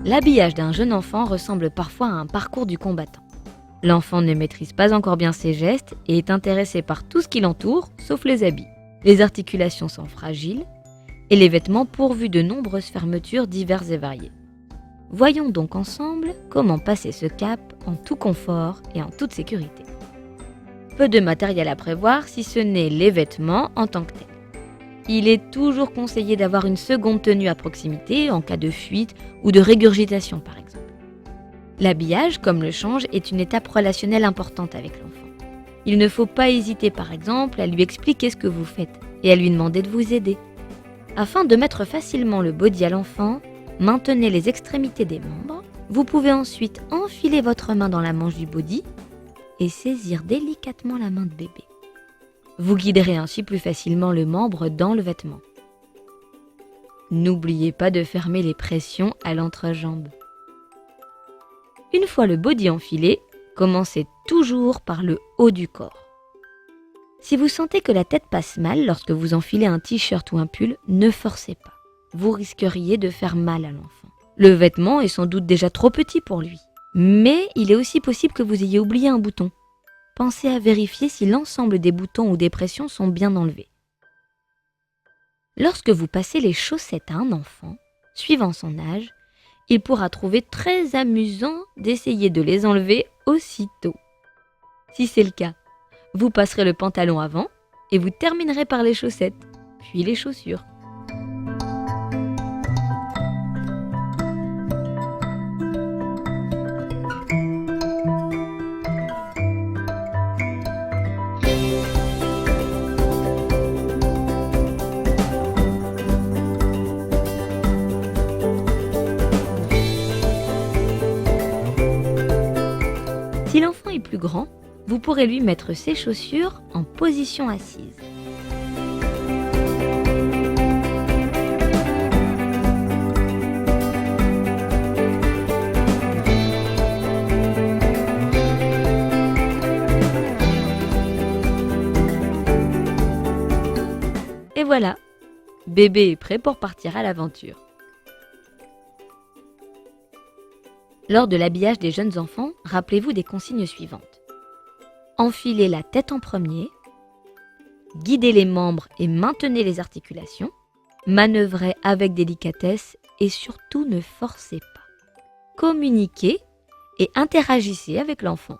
L'habillage d'un jeune enfant ressemble parfois à un parcours du combattant. L'enfant ne maîtrise pas encore bien ses gestes et est intéressé par tout ce qui l'entoure, sauf les habits. Les articulations sont fragiles et les vêtements pourvus de nombreuses fermetures diverses et variées. Voyons donc ensemble comment passer ce cap en tout confort et en toute sécurité. Peu de matériel à prévoir si ce n'est les vêtements en tant que tels. Il est toujours conseillé d'avoir une seconde tenue à proximité en cas de fuite ou de régurgitation par exemple. L'habillage, comme le change, est une étape relationnelle importante avec l'enfant. Il ne faut pas hésiter par exemple à lui expliquer ce que vous faites et à lui demander de vous aider. Afin de mettre facilement le body à l'enfant, maintenez les extrémités des membres. Vous pouvez ensuite enfiler votre main dans la manche du body et saisir délicatement la main de bébé. Vous guiderez ainsi plus facilement le membre dans le vêtement. N'oubliez pas de fermer les pressions à l'entrejambe. Une fois le body enfilé, commencez toujours par le haut du corps. Si vous sentez que la tête passe mal lorsque vous enfilez un t-shirt ou un pull, ne forcez pas. Vous risqueriez de faire mal à l'enfant. Le vêtement est sans doute déjà trop petit pour lui. Mais il est aussi possible que vous ayez oublié un bouton. Pensez à vérifier si l'ensemble des boutons ou des pressions sont bien enlevés. Lorsque vous passez les chaussettes à un enfant, suivant son âge, il pourra trouver très amusant d'essayer de les enlever aussitôt. Si c'est le cas, vous passerez le pantalon avant et vous terminerez par les chaussettes, puis les chaussures. Si l'enfant est plus grand, vous pourrez lui mettre ses chaussures en position assise. Et voilà, bébé est prêt pour partir à l'aventure. Lors de l'habillage des jeunes enfants, rappelez-vous des consignes suivantes. Enfilez la tête en premier, guidez les membres et maintenez les articulations, manœuvrez avec délicatesse et surtout ne forcez pas. Communiquez et interagissez avec l'enfant.